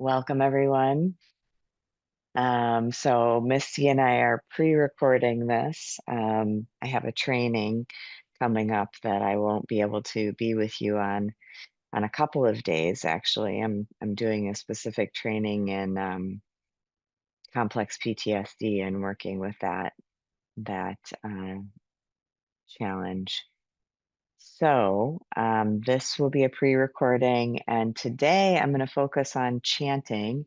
Welcome, everyone. So Misty and I are pre-recording this. I have a training coming up that I won't be able to be with you on a couple of days. Actually, I'm doing a specific training in complex PTSD and working with that challenge. So this will be a pre-recording, and today I'm going to focus on chanting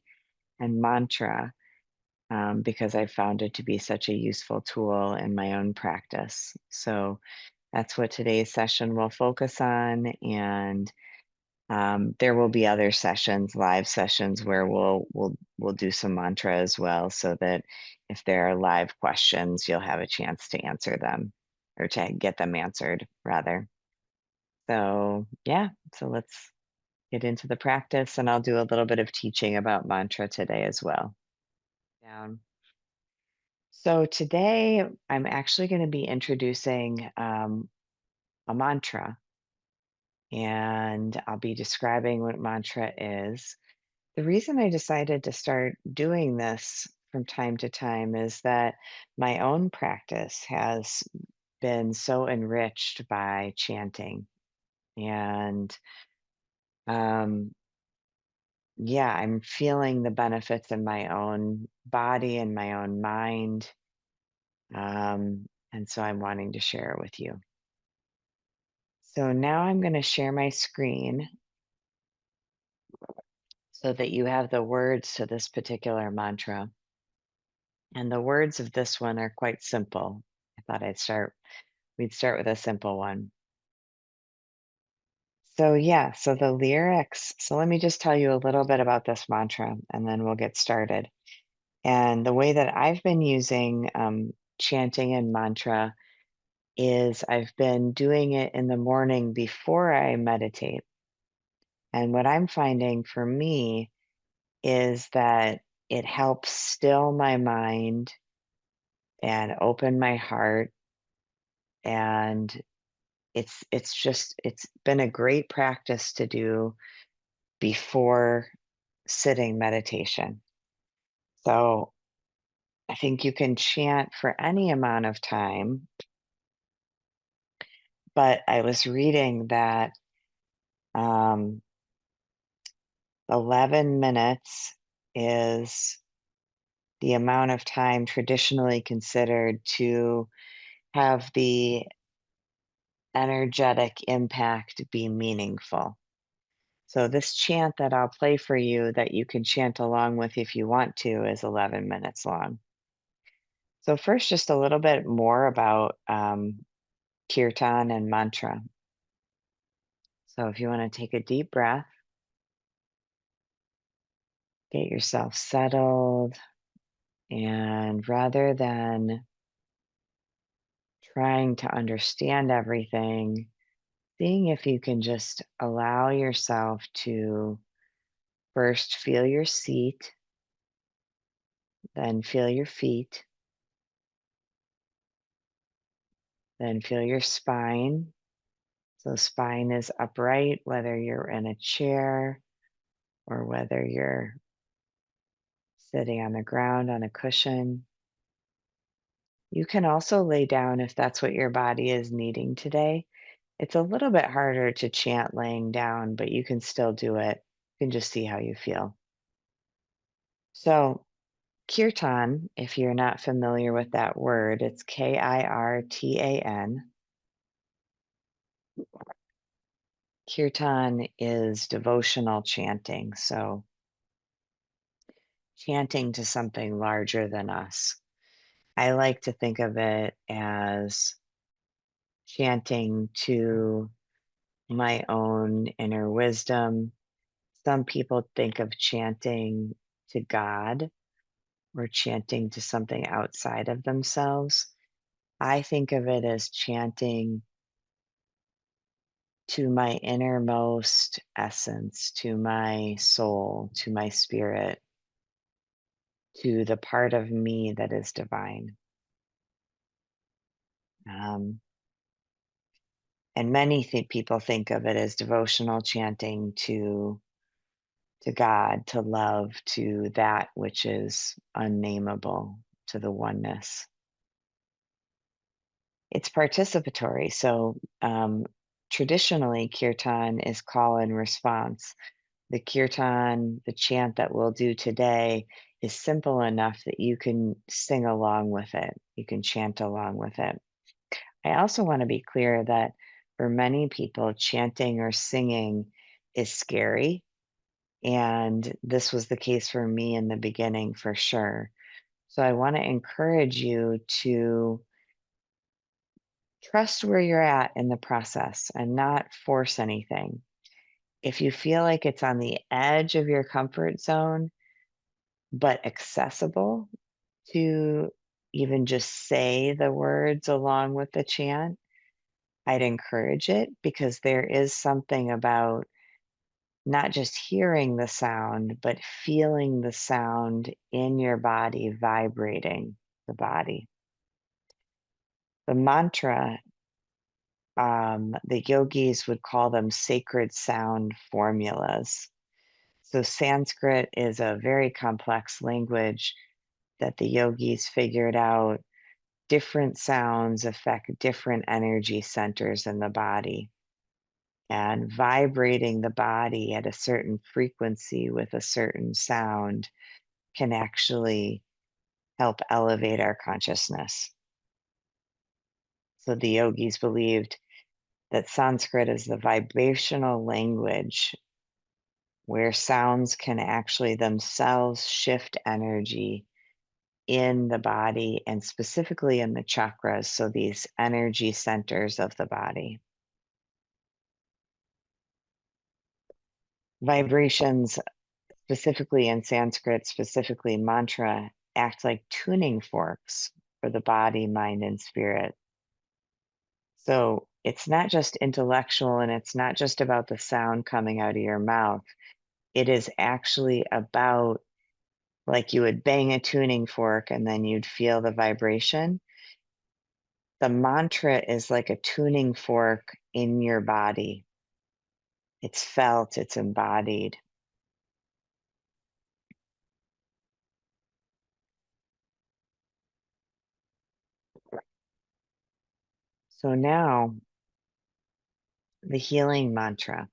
and mantra because I found it to be such a useful tool in my own practice. So that's what today's session will focus on. And there will be other sessions, live sessions, where we'll do some mantra as well, so that if there are live questions, you'll have a chance to answer them or to get them answered rather. So yeah, so let's get into the practice, and I'll do a little bit of teaching about mantra today as well. Down. So today I'm actually going to be introducing a mantra, and I'll be describing what mantra is. The reason I decided to start doing this from time to time is that my own practice has been so enriched by chanting. And um, yeah, I'm feeling the benefits in my own body and my own mind. And so I'm wanting to share it with you. So now I'm going to share my screen so that you have the words to this particular mantra. And the words of this one are quite simple. I thought we'd start with a simple one. So yeah, so the lyrics, so let me just tell you a little bit about this mantra and then we'll get started. And the way that I've been using chanting and mantra is I've been doing it in the morning before I meditate. And what I'm finding for me is that it helps still my mind and open my heart, and it's been a great practice to do before sitting meditation. So I think you can chant for any amount of time, but I was reading that um, 11 minutes is the amount of time traditionally considered to have the energetic impact be meaningful. So this chant that I'll play for you that you can chant along with if you want to is 11 minutes long. So first, just a little bit more about kirtan and mantra. So if you want to take a deep breath, get yourself settled, and rather than trying to understand everything, seeing if you can just allow yourself to first feel your seat, then feel your feet, then feel your spine. So spine is upright, whether you're in a chair or whether you're sitting on the ground on a cushion. You can also lay down if that's what your body is needing today. It's a little bit harder to chant laying down, but you can still do it. You can just see how you feel. So kirtan, if you're not familiar with that word, it's Kirtan. Kirtan is devotional chanting. So chanting to something larger than us. I like to think of it as chanting to my own inner wisdom. Some people think of chanting to God or chanting to something outside of themselves. I think of it as chanting to my innermost essence, to my soul, to my spirit, to the part of me that is divine. Um, and many people think of it as devotional chanting to to God, to love, to that which is unnameable, to the oneness. It's participatory. So traditionally, kirtan is call and response. The kirtan, the chant that we'll do today, is simple enough that you can sing along with it. You can chant along with it. I also want to be clear that for many people, chanting or singing is scary. And this was the case for me in the beginning, for sure. So I want to encourage you to trust where you're at in the process and not force anything. If you feel like it's on the edge of your comfort zone, but accessible to even just say the words along with the chant, I'd encourage it because there is something about not just hearing the sound, but feeling the sound in your body, vibrating the body. The mantra, the yogis would call them sacred sound formulas. So, Sanskrit is a very complex language that the yogis figured out. Different sounds affect different energy centers in the body. And vibrating the body at a certain frequency with a certain sound can actually help elevate our consciousness. So the yogis believed that Sanskrit is the vibrational language where sounds can actually themselves shift energy in the body and specifically in the chakras, so these energy centers of the body. Vibrations, specifically in Sanskrit, specifically mantra, act like tuning forks for the body, mind, and spirit. So it's not just intellectual and it's not just about the sound coming out of your mouth. It is actually about, like, you would bang a tuning fork and then you'd feel the vibration. The mantra is like a tuning fork in your body. It's felt, it's embodied. So now the healing mantra.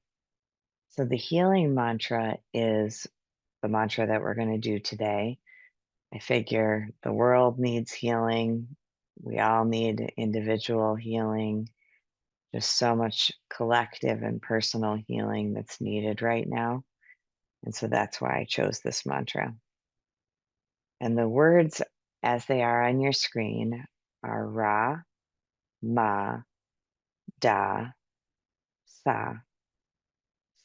So the healing mantra is the mantra that we're going to do today. I figure the world needs healing. We all need individual healing. There's so much collective and personal healing that's needed right now. And so that's why I chose this mantra. And the words as they are on your screen are Ra, Ma, Da, Sa,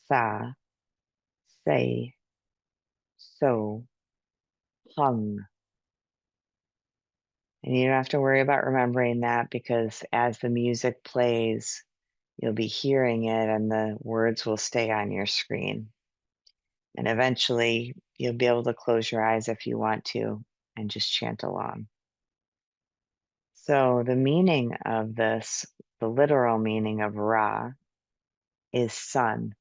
Sa, Se, So, Hung. And you don't have to worry about remembering that because as the music plays, you'll be hearing it and the words will stay on your screen. And eventually you'll be able to close your eyes if you want to and just chant along. So the meaning of this, the literal meaning of Ra, is sun.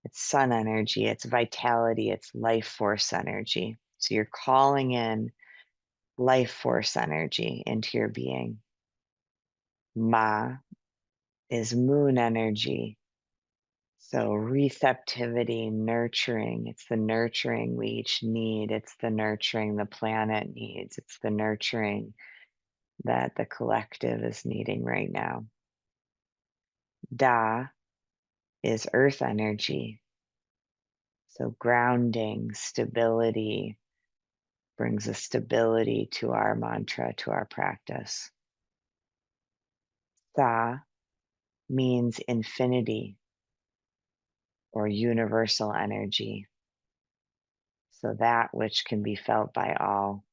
It's sun energy, it's vitality, it's life force energy. So you're calling in life force energy into your being. Ma is moon energy. So receptivity, nurturing, it's the nurturing we each need. It's the nurturing the planet needs. It's the nurturing that the collective is needing right now. Da is earth energy. So grounding, stability brings a stability to our mantra, to our practice. Sa means infinity or universal energy. So that which can be felt by all.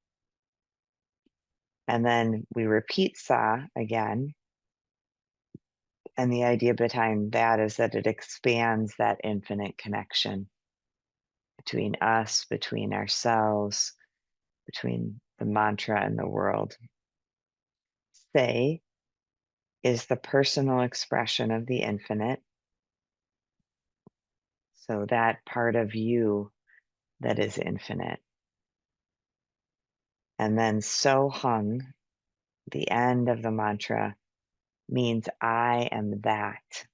And then we repeat Sa again. And the idea behind that is that it expands that infinite connection between us, between ourselves, between the mantra and the world. Se is the personal expression of the infinite. So that part of you that is infinite. And then so hung, the end of the mantra, means I am that.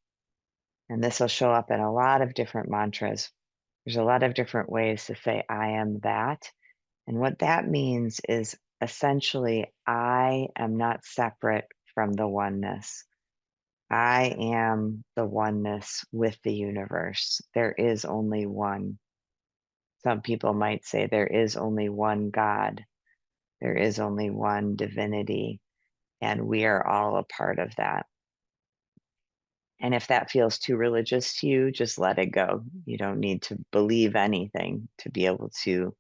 And this will show up in a lot of different mantras. There's a lot of different ways to say I am that. And what that means is essentially, I am not separate from the oneness. I am the oneness with the universe. There is only one. Some people might say there is only one God. There is only one divinity, and we are all a part of that. And if that feels too religious to you, just let it go. You don't need to believe anything to be able to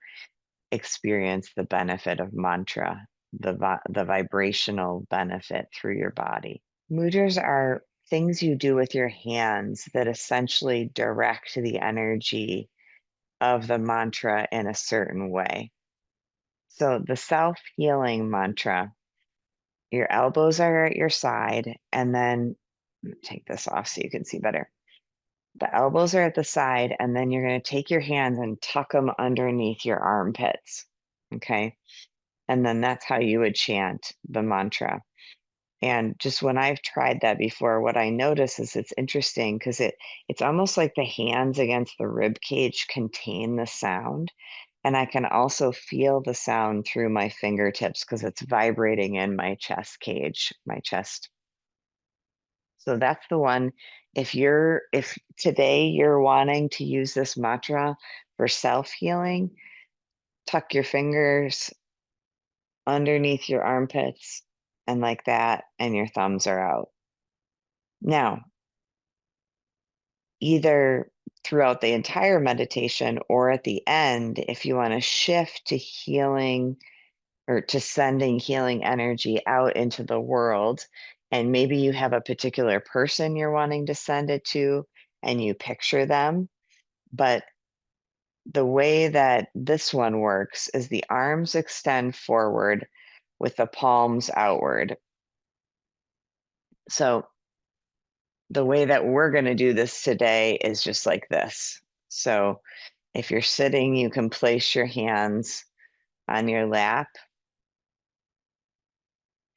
experience the benefit of mantra, the vibrational benefit through your body. Mudras are things you do with your hands that essentially direct the energy of the mantra in a certain way. So the self-healing mantra, your elbows are at your side, and then take this off so you can see better. The elbows are at the side, and then you're going to take your hands and tuck them underneath your armpits. Okay. And then that's how you would chant the mantra. And just when I've tried that before, what I notice is it's interesting because it's almost like the hands against the rib cage contain the sound. And I can also feel the sound through my fingertips because it's vibrating in my chest cage, my chest. So that's the one. If today you're wanting to use this mantra for self-healing, tuck your fingers underneath your armpits and like that, and your thumbs are out. Now, either throughout the entire meditation or at the end, if you want to shift to healing or to sending healing energy out into the world, and maybe you have a particular person you're wanting to send it to and you picture them, but the way that this one works is the arms extend forward with the palms outward. So the way that we're going to do this today is just like this. So if you're sitting, you can place your hands on your lap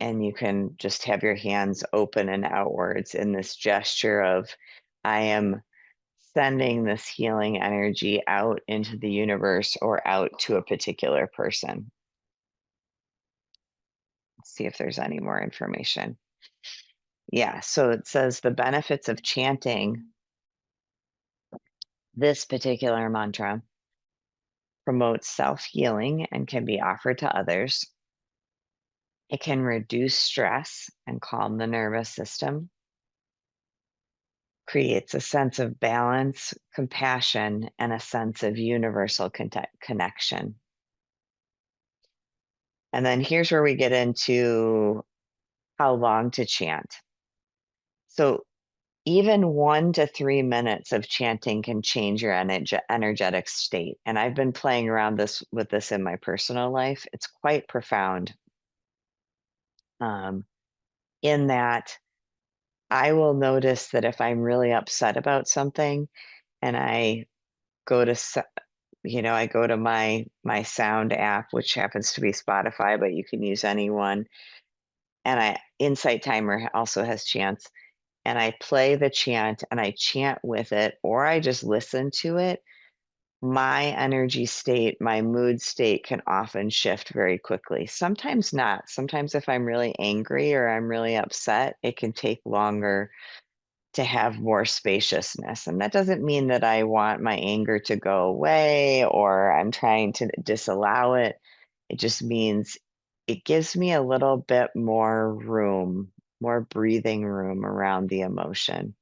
and you can just have your hands open and outwards in this gesture of, I am sending this healing energy out into the universe or out to a particular person. Let's see if there's any more information. Yeah, so it says the benefits of chanting this particular mantra promotes self-healing and can be offered to others. It can reduce stress and calm the nervous system, creates a sense of balance, compassion, and a sense of universal connection. And then here's where we get into how long to chant. So even 1 to 3 minutes of chanting can change your energetic state. And I've been playing around with this in my personal life. It's quite profound. Um, in that I will notice that if I'm really upset about something and I go to I go to my sound app, which happens to be Spotify, but you can use any one. And Insight Timer also has chants, and I play the chant and I chant with it, or I just listen to it. My energy state, my mood state can often shift very quickly. Sometimes not. Sometimes if I'm really angry or I'm really upset, it can take longer to have more spaciousness. And that doesn't mean that I want my anger to go away or I'm trying to disallow it. It just means it gives me a little bit more room, more breathing room around the emotion.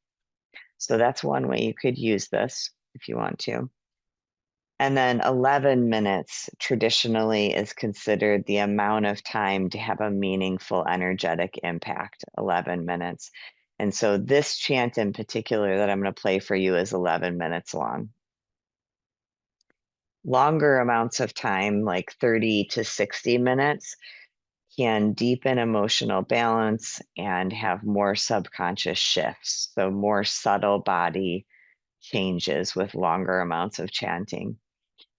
So that's one way you could use this if you want to. And then 11 minutes traditionally is considered the amount of time to have a meaningful energetic impact, 11 minutes. And so this chant in particular that I'm going to play for you is 11 minutes long. Longer amounts of time, like 30 to 60 minutes, can deepen emotional balance and have more subconscious shifts. So more subtle body changes with longer amounts of chanting.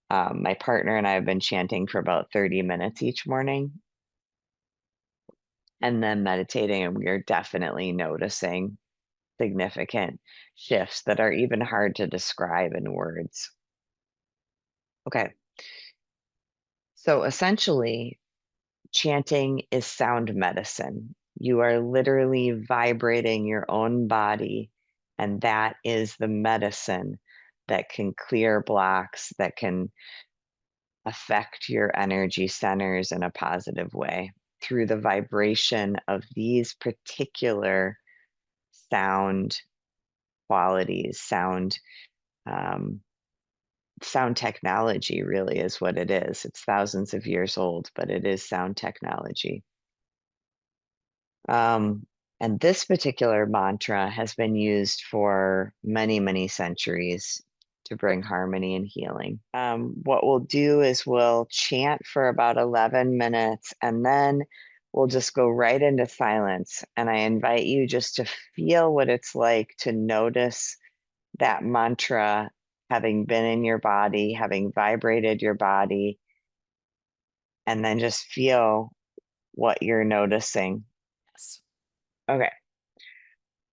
My partner and I have been chanting for about 30 minutes each morning and then meditating, and we are definitely noticing significant shifts that are even hard to describe in words. Okay, so essentially, chanting is sound medicine. You are literally vibrating your own body, and that is the medicine that can clear blocks, that can affect your energy centers in a positive way through the vibration of these particular sound qualities, um, sound technology really is what it is. It's thousands of years old, but it is sound technology. Um, and this particular mantra has been used for many, many centuries to bring harmony and healing. What we'll do is we'll chant for about 11 minutes and then we'll just go right into silence. And I invite you just to feel what it's like to notice that mantra having been in your body, having vibrated your body, and then just feel what you're noticing. Yes. Okay.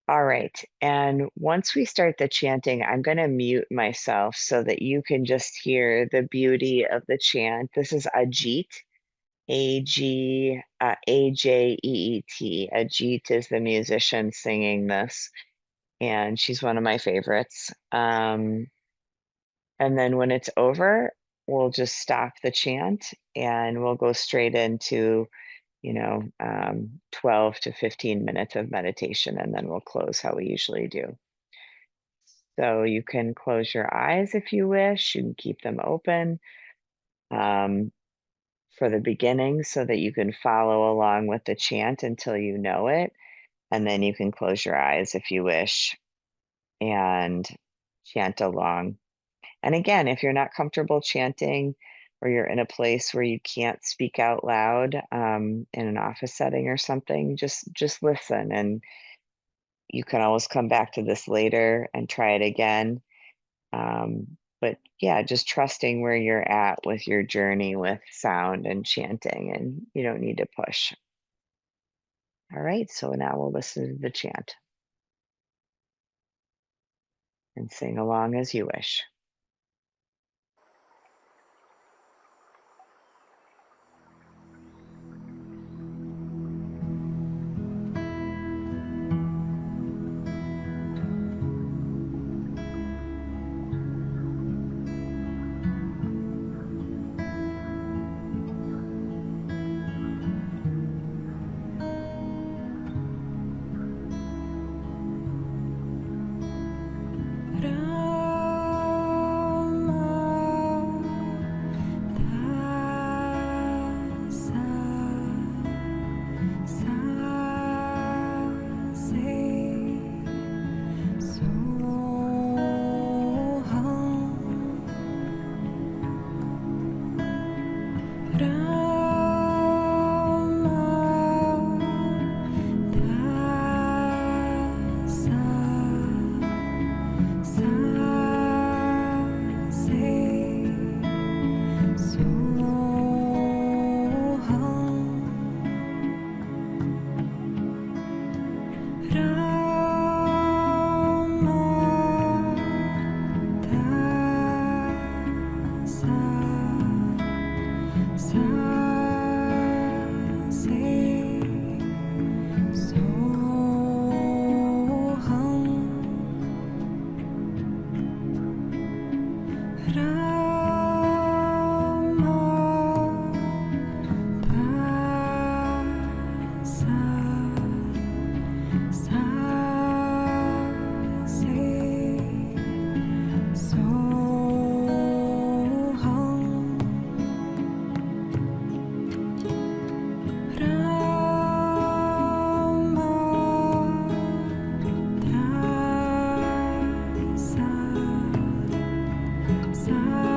All right. And once we start the chanting, I'm going to mute myself so that you can just hear the beauty of the chant. This is Ajit, Ajeet. Ajit is the musician singing this, and she's one of my favorites. And then when it's over, we'll just stop the chant and we'll go straight into 12 to 15 minutes of meditation, and then we'll close how we usually do. So you can close your eyes if you wish. You can keep them open um, for the beginning so that you can follow along with the chant until you know it. And then you can close your eyes if you wish and chant along. And again, if you're not comfortable chanting or you're in a place where you can't speak out loud in an office setting or something, just listen, and you can always come back to this later and try it again. But yeah, just trusting where you're at with your journey with sound and chanting, and you don't need to push. All right, so now we'll listen to the chant and sing along as you wish. Sa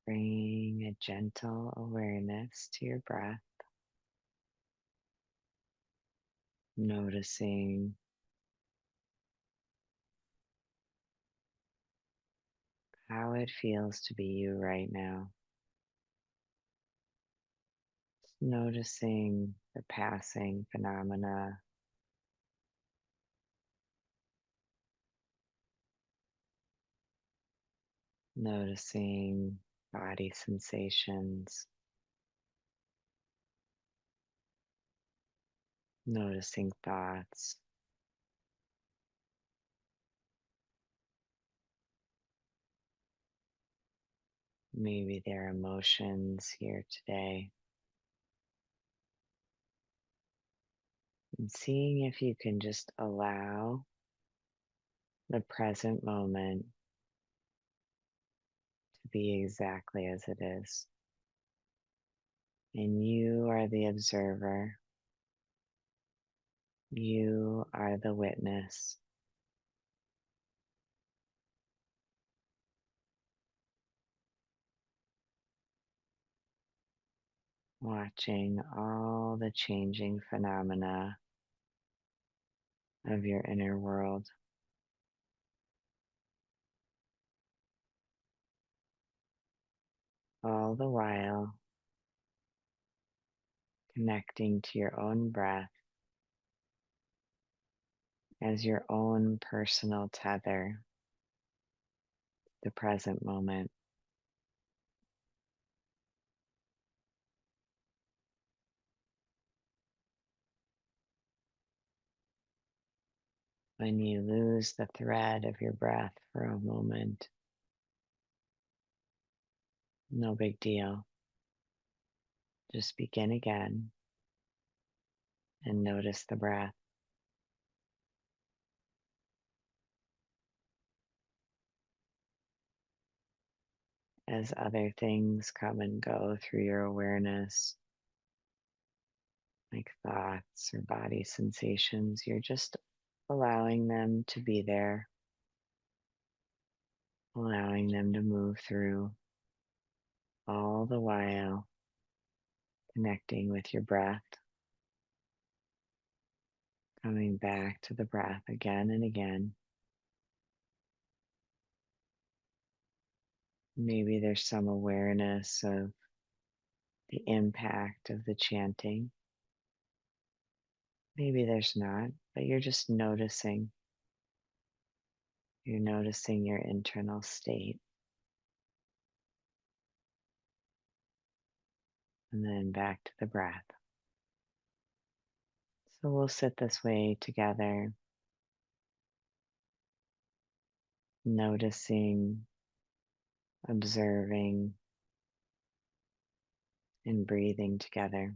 Bring a gentle awareness to your breath, noticing how it feels to be you right now. Noticing the passing phenomena, noticing body sensations, noticing thoughts. Maybe there are emotions here today, and seeing if you can just allow the present moment to be exactly as it is. And you are the observer, you are the witness, watching all the changing phenomena of your inner world, all the while connecting to your own breath as your own personal tether, the present moment. When you lose the thread of your breath for a moment, no big deal. Just begin again and notice the breath as other things come and go through your awareness, like thoughts or body sensations. You're just allowing them to be there, allowing them to move through, all the while connecting with your breath, coming back to the breath again and again. Maybe there's some awareness of the impact of the chanting. Maybe there's not, but you're just noticing. You're noticing your internal state. And then back to the breath. So we'll sit this way together, noticing, observing, and breathing together.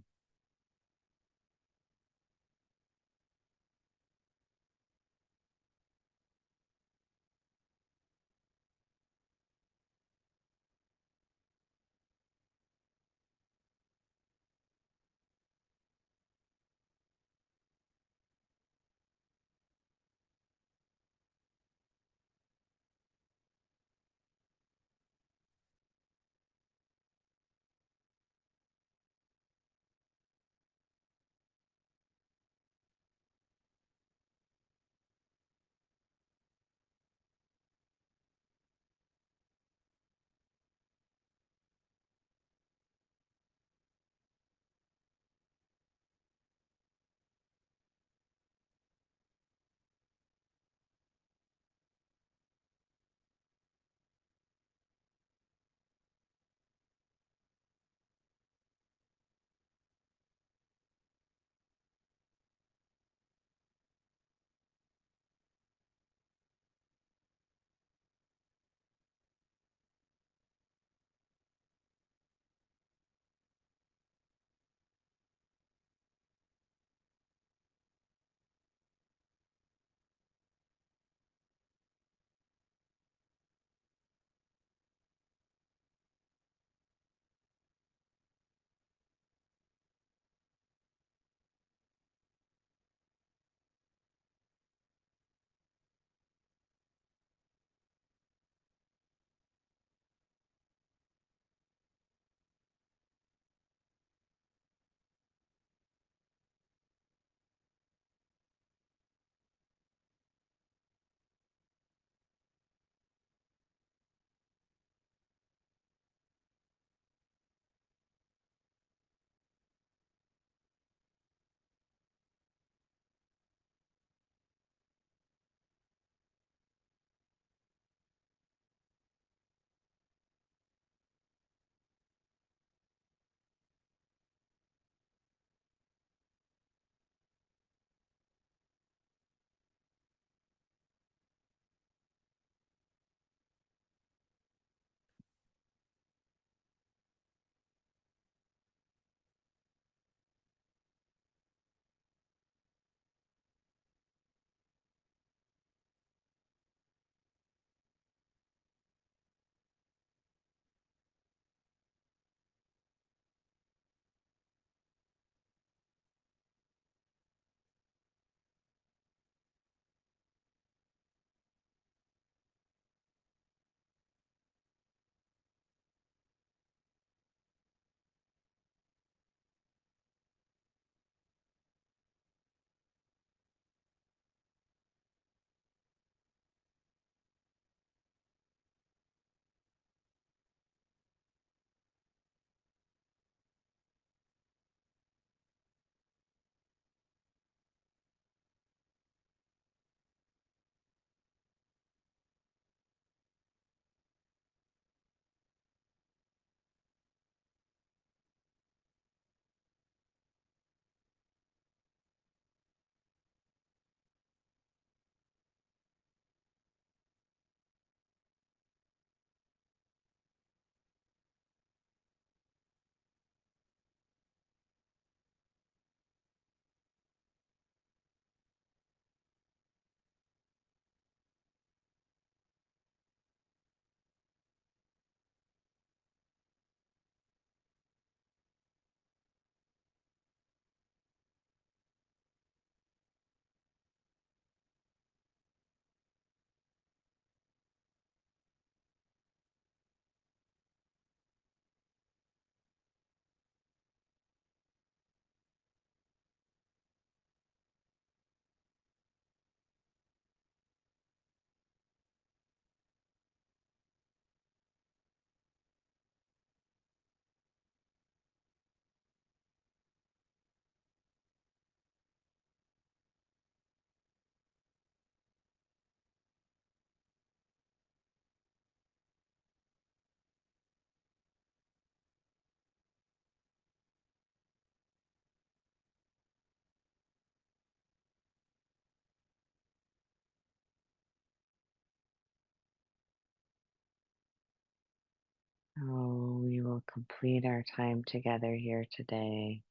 complete our time together here today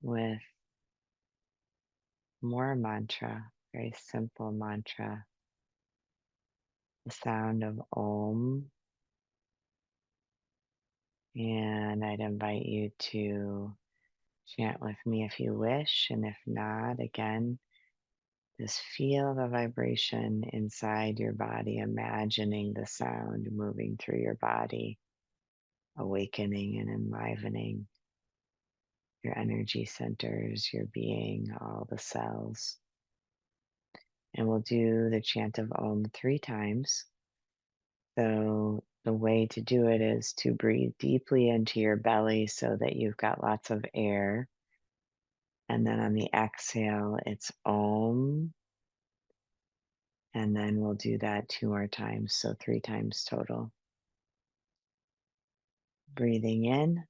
with more mantra, very simple mantra, the sound of Om. And I'd invite you to chant with me if you wish. And if not, again, just feel the vibration inside your body, imagining the sound moving through your body, awakening and enlivening your energy centers, your being, all the cells. And we'll do the chant of Om 3 times. So, the way to do it is to breathe deeply into your belly so that you've got lots of air. And then on the exhale, it's Om. And then we'll do that 2 more times. So, 3 times total. Breathing in.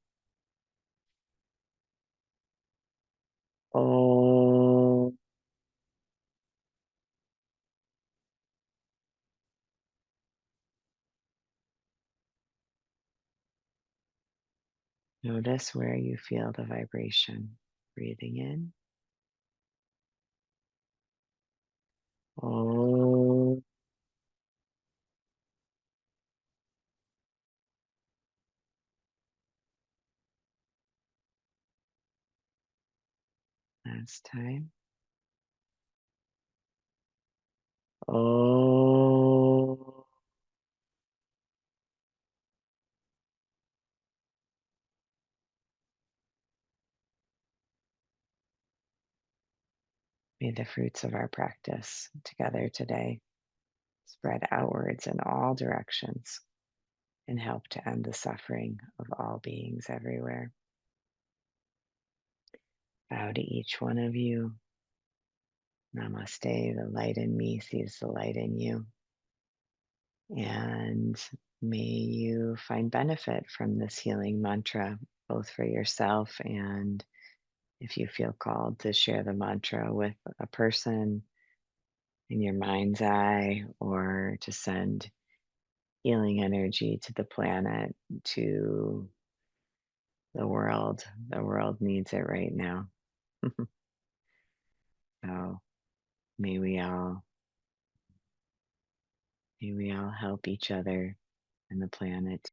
Om. Notice where you feel the vibration. Breathing in. Om. Last time. Oh, may the fruits of our practice together today spread outwards in all directions and help to end the suffering of all beings everywhere. Bow to each one of you. Namaste. The light in me sees the light in you. And may you find benefit from this healing mantra, both for yourself and if you feel called to share the mantra with a person in your mind's eye or to send healing energy to the planet, to the world. The world needs it right now. So may we all may we all help each other and the planet